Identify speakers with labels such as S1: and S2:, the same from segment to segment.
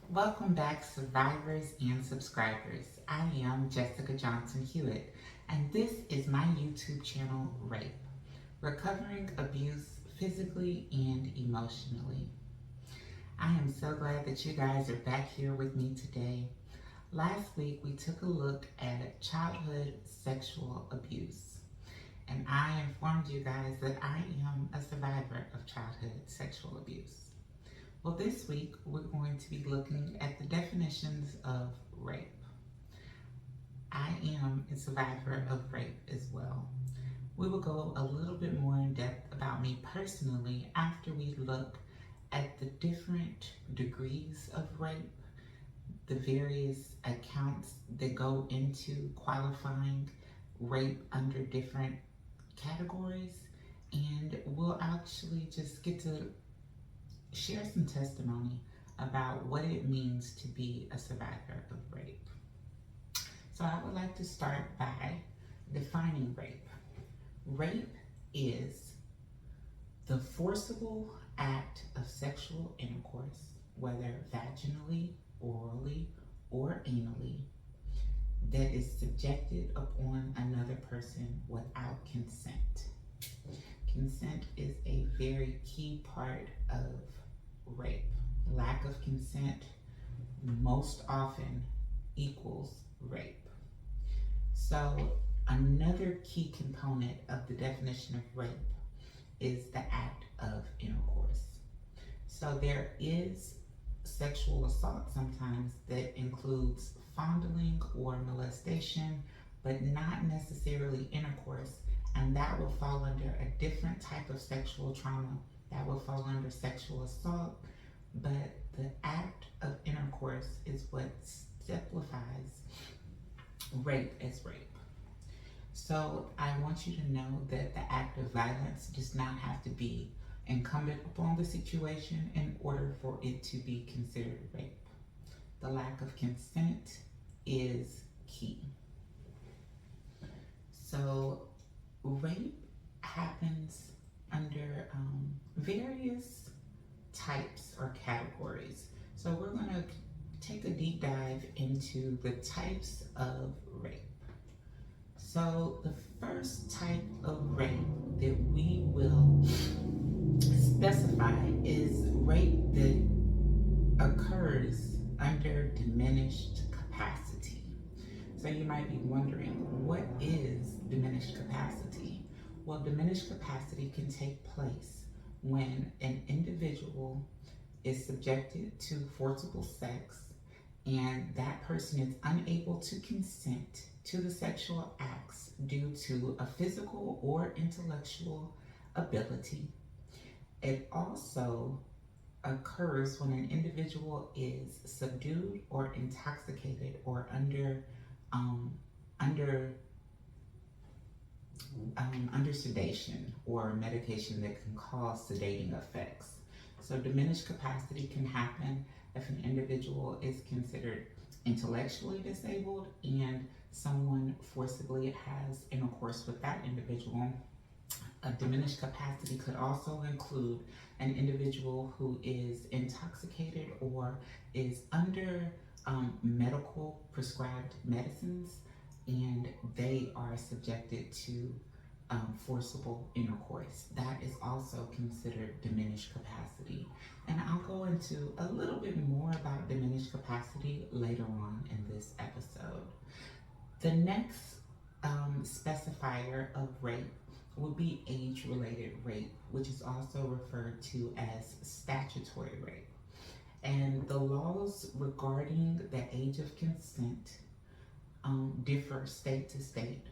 S1: Welcome back, survivors and subscribers. I am Jessica Johnson Hewitt, and this is my YouTube channel, R.A.P.E, Recovering Abuse Physically and Emotionally. I am so glad that you guys are back here with me today. Last week, we took a look at childhood sexual abuse, and I informed you guys that I am a survivor of childhood sexual abuse. Well, this week we're going to be looking at the definitions of rape. I am a survivor of rape as well. We will go a little bit more in depth about me personally after we look at the different degrees of rape, the various accounts that go into qualifying rape under different categories, and we'll actually just get to share some testimony about what it means to be a survivor of rape. So I would like to start by defining rape. Rape is the forcible act of sexual intercourse, whether vaginally, orally, or anally, that is subjected upon another person without consent. Consent is a very key part of rape. Lack of consent most often equals rape. So another key component of the definition of rape is the act of intercourse. So there is sexual assault sometimes that includes fondling or molestation, but not necessarily intercourse, and that will fall under a different type of sexual trauma. That will fall under sexual assault, but the act of intercourse is what simplifies rape as rape. So I want you to know that the act of violence does not have to be incumbent upon the situation in order for it to be considered rape. The lack of consent is key. So rape happens under various types or categories. So we're going to take a deep dive into the types of rape. So the first type of rape that we will specify is rape that occurs under diminished capacity. So you might be wondering, what is diminished capacity? Well, diminished capacity can take place when an individual is subjected to forcible sex and that person is unable to consent to the sexual acts due to a physical or intellectual ability. It also occurs when an individual is subdued or intoxicated or under under sedation or medication that can cause sedating effects. So diminished capacity can happen if an individual is considered intellectually disabled and someone forcibly has intercourse with that individual. A diminished capacity could also include an individual who is intoxicated or is under medical prescribed medicines, and they are subjected to forcible intercourse. That is also considered diminished capacity. And I'll go into a little bit more about diminished capacity later on in this episode. The next specifier of rape would be age-related rape, which is also referred to as statutory rape. And the laws regarding the age of consent differ state to state,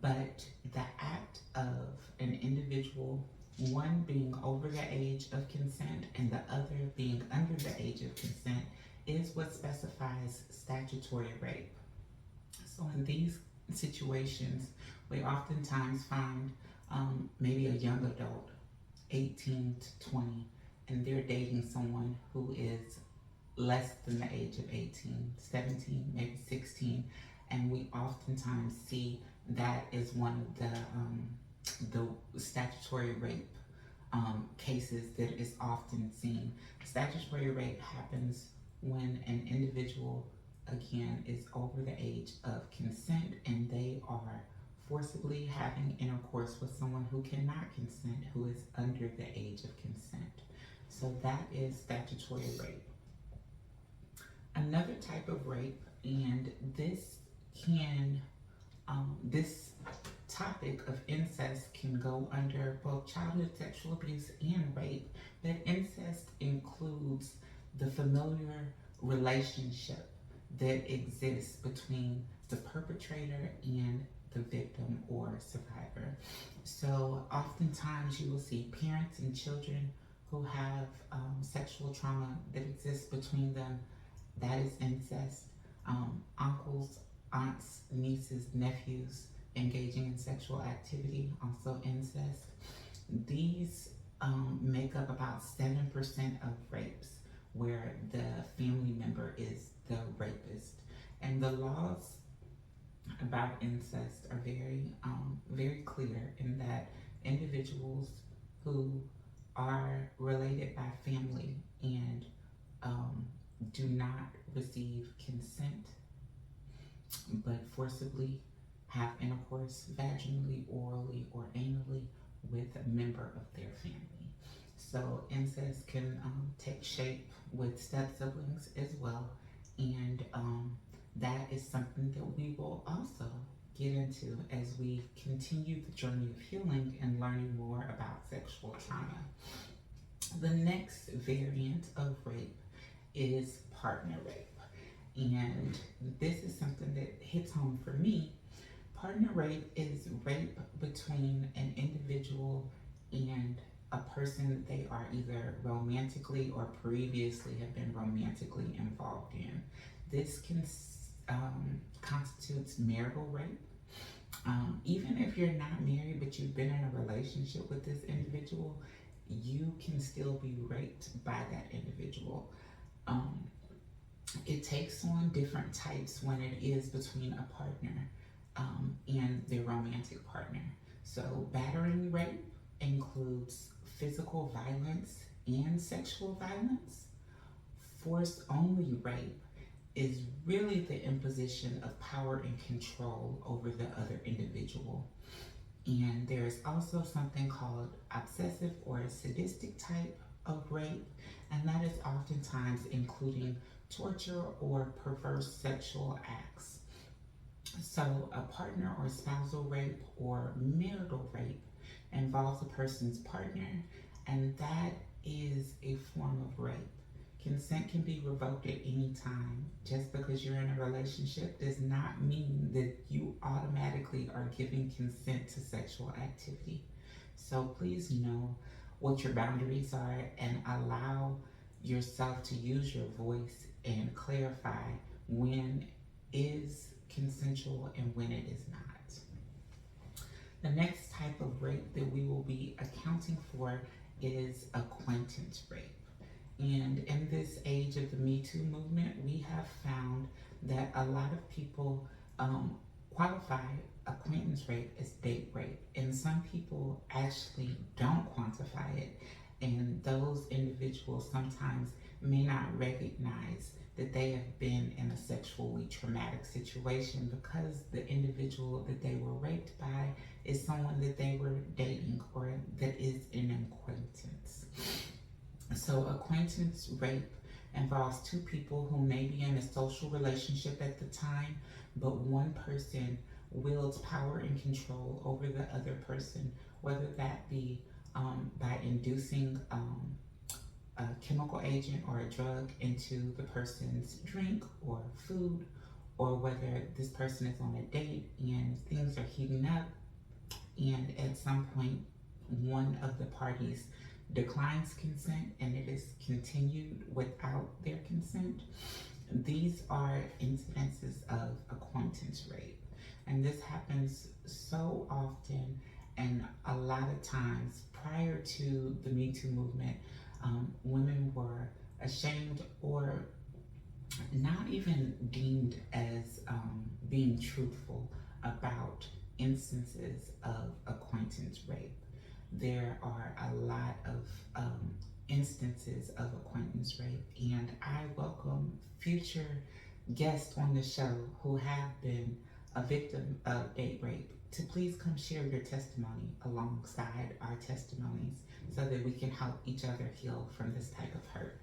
S1: but the act of an individual, one being over the age of consent and the other being under the age of consent, is what specifies statutory rape. So in these situations, we oftentimes find maybe a young adult, 18 to 20, and they're dating someone who is less than the age of 18, 17, maybe 16, and we oftentimes see that is one of the statutory rape cases that is often seen. Statutory rape happens when an individual, again, is over the age of consent and they are forcibly having intercourse with someone who cannot consent, who is under the age of consent. So that is statutory rape. Another type of rape, and this topic of incest can go under both childhood sexual abuse and rape, but incest includes the familiar relationship that exists between the perpetrator and the victim or survivor. So oftentimes you will see parents and children who have sexual trauma that exists between them. That is incest. Uncles, aunts, nieces, nephews engaging in sexual activity, also incest. These make up about 7% of rapes where the family member is the rapist. And the laws about incest are very clear in that individuals who are related by family and do not receive consent but forcibly have intercourse vaginally, orally, or anally with a member of their family. So incest can take shape with step siblings as well, and that is something that we will also get into as we continue the journey of healing and learning more about sexual trauma. The next variant of rape is partner rape. And this is something that hits home for me. Partner rape is rape between an individual and a person that they are either romantically or previously have been romantically involved in. This can constitutes marital rape. Even if you're not married but you've been in a relationship with this individual, you can still be raped by that individual. It takes on different types when it is between a partner and their romantic partner. So battering rape includes physical violence and sexual violence. Force only rape is really the imposition of power and control over the other individual. And there's also something called obsessive or sadistic type of rape, and that is oftentimes including torture or perverse sexual acts. So a partner or spousal rape or marital rape involves a person's partner, and that is a form of rape. Consent can be revoked at any time. Just because you're in a relationship does not mean that you automatically are giving consent to sexual activity. So please know what your boundaries are and allow yourself to use your voice and clarify when is consensual and when it is not. The next type of rape that we will be accounting for is acquaintance rape. And in this age of the Me Too movement, we have found that a lot of people qualify acquaintance rape as date rape, and some people actually don't quantify it. And those individuals sometimes may not recognize that they have been in a sexually traumatic situation because the individual that they were raped by is someone that they were dating or that is an acquaintance. So acquaintance rape involves two people who may be in a social relationship at the time, but one person wields power and control over the other person, whether that be by inducing a chemical agent or a drug into the person's drink or food, or whether this person is on a date and things are heating up and at some point one of the parties declines consent and it is continued without their consent. These are incidences of acquaintance rape, and this happens so often. And a lot of times prior to the Me Too movement, women were ashamed or not even deemed as being truthful about instances of acquaintance rape. There are a lot of instances of acquaintance rape, and I welcome future guests on the show who have been a victim of date rape to please come share your testimony alongside our testimonies so that we can help each other heal from this type of hurt.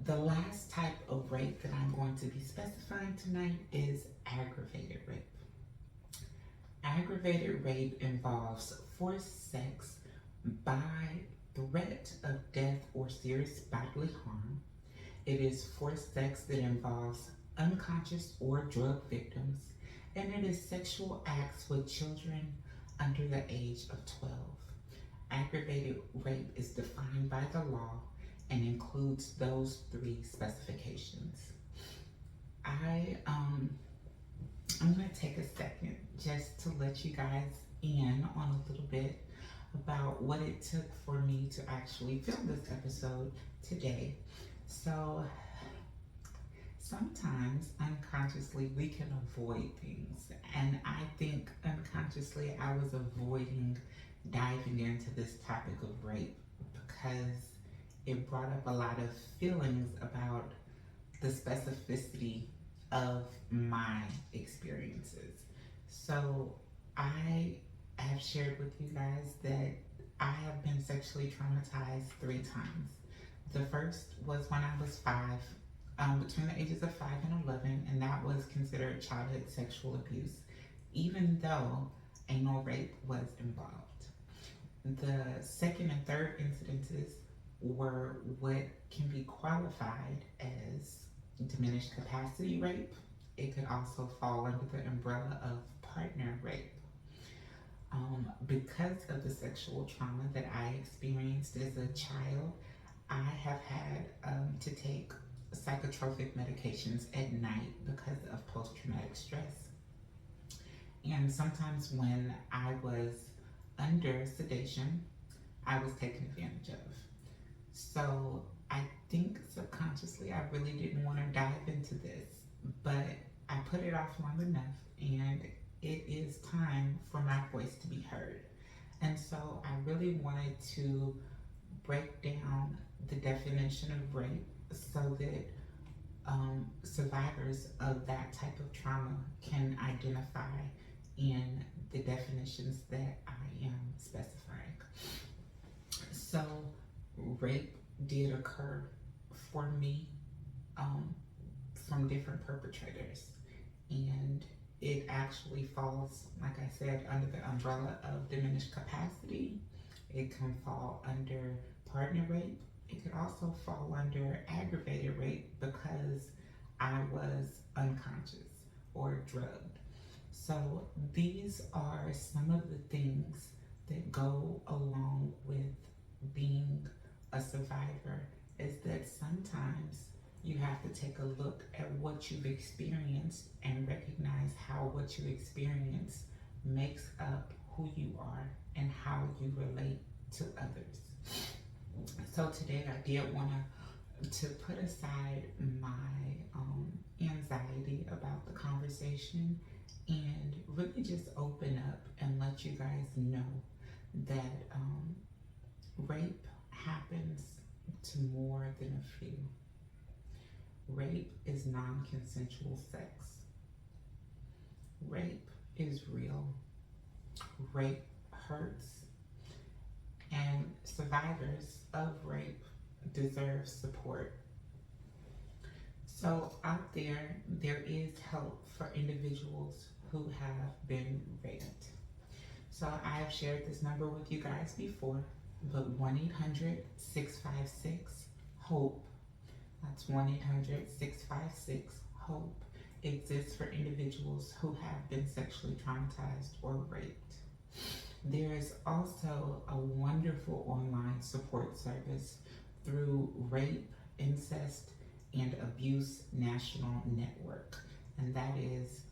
S1: The last type of rape that I'm going to be specifying tonight is aggravated rape. Aggravated rape involves forced sex by threat of death or serious bodily harm. It is forced sex that involves unconscious or drug victims, and it is sexual acts with children under the age of 12. Aggravated rape is defined by the law and includes those three specifications. I'm going to take a second just to let you guys in on a little bit about what it took for me to actually film this episode today. So sometimes unconsciously we can avoid things, and I think unconsciously I was avoiding diving into this topic of rape because it brought up a lot of feelings about the specificity of my experiences. So I have shared with you guys that I have been sexually traumatized 3 times. The first was when I was 5, between the ages of 5 and 11, and that was considered childhood sexual abuse, even though anal rape was involved. The second and third incidences were what can be qualified as diminished capacity rape. It could also fall under the umbrella of partner rape. Because of the sexual trauma that I experienced as a child, I have had to take psychotropic medications at night because of post-traumatic stress. And sometimes when I was under sedation, I was taken advantage of. So I think subconsciously I really didn't want to dive into this, but I put it off long enough, and it is time for my voice to be heard. And so I really wanted to break down the definition of rape so that survivors of that type of trauma can identify in the definitions that I am specifying. So rape did occur for me from different perpetrators, and it actually falls, like I said, under the umbrella of diminished capacity. It can fall under partner rape. It could also fall under aggravated rape because I was unconscious or drugged. So these are some of the things that go along with being a survivor, is that sometimes you have to take a look at what you've experienced and recognize how what you experience makes up who you are and how you relate to others. So today I did want to put aside my anxiety about the conversation and really just open up and let you guys know that rape happens to more than a few. Rape is non-consensual sex. Rape is real. Rape hurts. And survivors of rape deserve support. So out there is help for individuals who have been raped. So I have shared this number with you guys before, but 1-800-656-HOPE, that's 1-800-656-HOPE, exists for individuals who have been sexually traumatized or raped. There is also a wonderful online support service through Rape, Incest, and Abuse National Network, and that is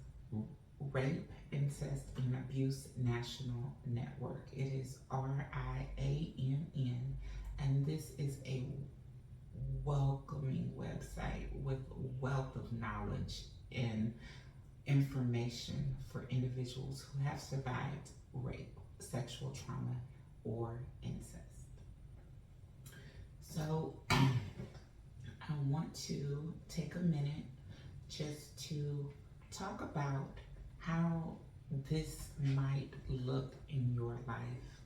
S1: Rape, Incest, and Abuse National Network. It is RIANN, and this is a welcoming website with wealth of knowledge and information for individuals who have survived rape, sexual trauma, or incest. So I want to take a minute just to talk about how this might look in your life.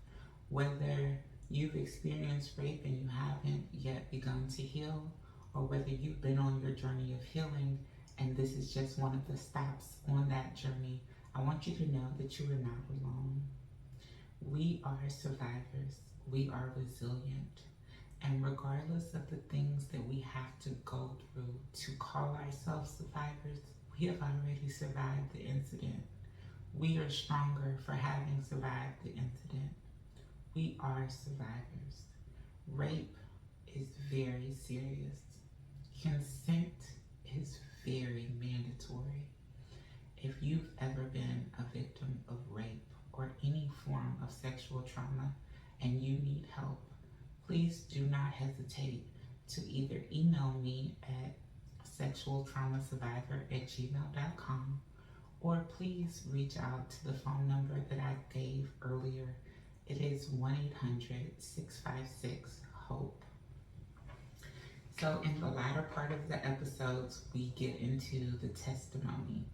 S1: Whether you've experienced rape and you haven't yet begun to heal, or whether you've been on your journey of healing and this is just one of the stops on that journey, I want you to know that you are not alone. We are survivors, we are resilient, and regardless of the things that we have to go through to call ourselves survivors, we have already survived the incident. We are stronger for having survived the incident. We are survivors. Rape is very serious. Consent is very mandatory. If you've ever been a victim of rape or any form of sexual trauma and you need help, please do not hesitate to either email me at sexualtraumasurvivor@gmail.com, or please reach out to the phone number that I gave earlier. It is 1-800-656-HOPE. So in the latter part of the episodes, we get into the testimony.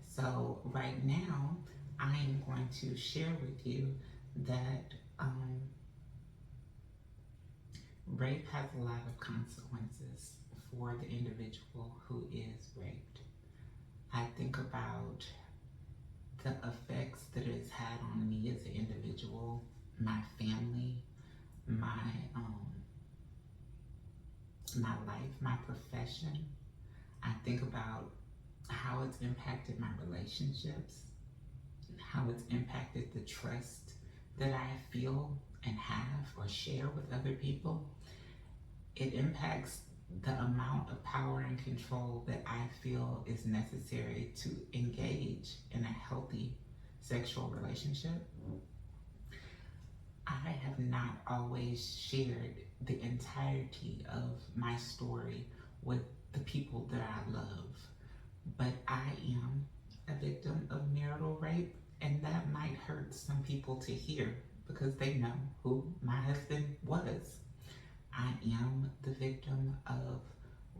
S1: So right now, I am going to share with you that rape has a lot of consequences for the individual who is raped. I think about the effects that it's had on me as an individual, my family, my life, my profession. I think about how it's impacted my relationships, how it's impacted the trust that I feel and have or share with other people. It impacts the amount of power and control that I feel is necessary to engage in a healthy sexual relationship. I have not always shared the entirety of my story with the people that I love, but I am a victim of marital rape, and that might hurt some people to hear because they know who my husband was. I am the victim of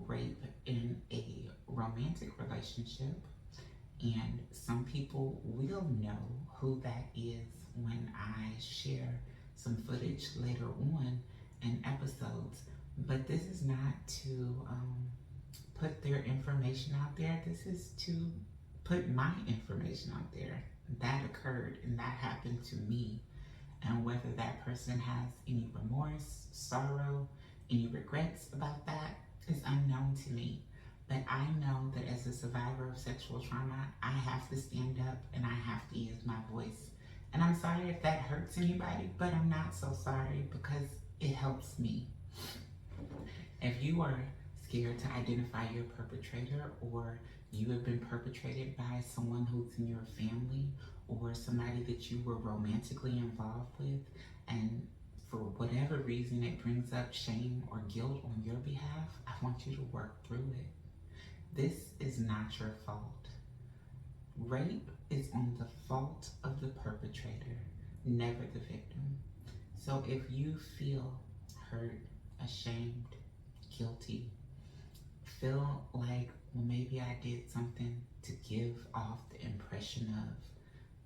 S1: rape in a romantic relationship, and some people will know who that is when I share some footage later on in episodes. But this is not to put their information out there. This is to put my information out there. That occurred and that happened to me. And whether that person has any remorse, sorrow, any regrets about that is unknown to me. But I know that as a survivor of sexual trauma, I have to stand up and I have to use my voice. And I'm sorry if that hurts anybody, but I'm not so sorry because it helps me. If you are scared to identify your perpetrator, or you have been perpetrated by someone who's in your family or somebody that you were romantically involved with, and for whatever reason it brings up shame or guilt on your behalf, I want you to work through it. This is not your fault. Rape is on the fault of the perpetrator, never the victim. So if you feel hurt, ashamed, guilty, feel like, well, maybe I did something to give off the impression of,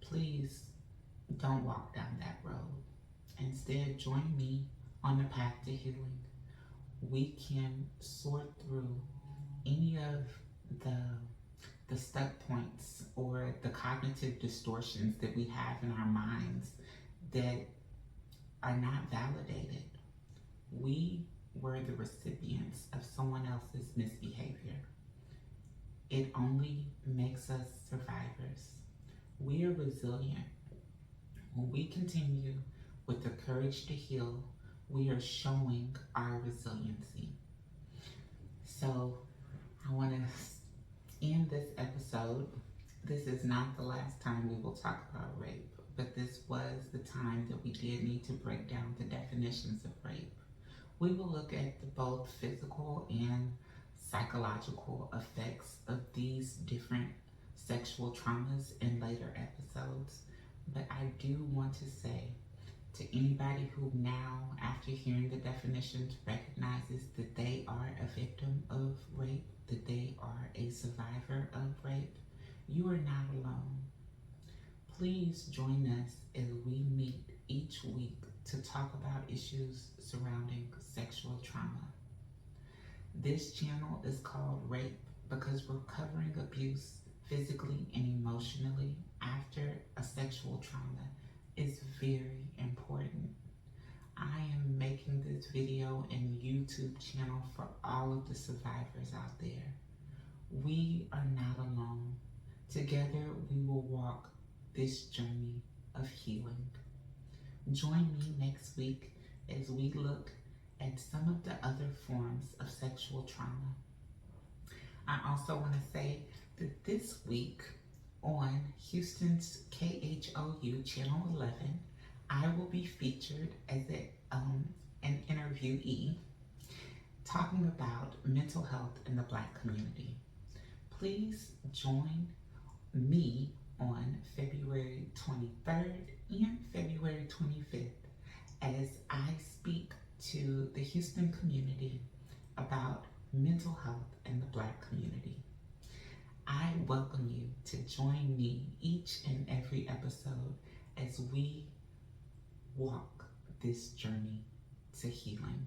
S1: please don't walk down that road. Instead, join me on the path to healing. We can sort through any of the stuck points or the cognitive distortions that we have in our minds that are not validated. We were the recipients of someone else's misbehavior. It only makes us survivors. We are resilient. When we continue with the courage to heal, we are showing our resiliency. So I want to end this episode. This is not the last time we will talk about rape, but this was the time that we did need to break down the definitions of rape. We will look at the both physical and psychological effects of these different sexual traumas in later episodes. But I do want to say To anybody who now, after hearing the definitions, recognizes that they are a victim of rape, that they are a survivor of rape, you are not alone. Please join us as we meet each week to talk about issues surrounding sexual trauma. This channel is called R.A.P.E because we're covering abuse physically and emotionally after a sexual trauma is very important. I am making this video and YouTube channel for all of the survivors out there. We are not alone. Together we will walk this journey of healing. Join me next week as we look at some of the other forms of sexual trauma. I also want to say that this week on Houston's KHOU Channel 11, I will be featured as an interviewee talking about mental health in the Black community. Please join me on February 23rd and February 25th as I speak to the Houston community about mental health in the Black community. I welcome you to join me each and every episode as we walk this journey to healing.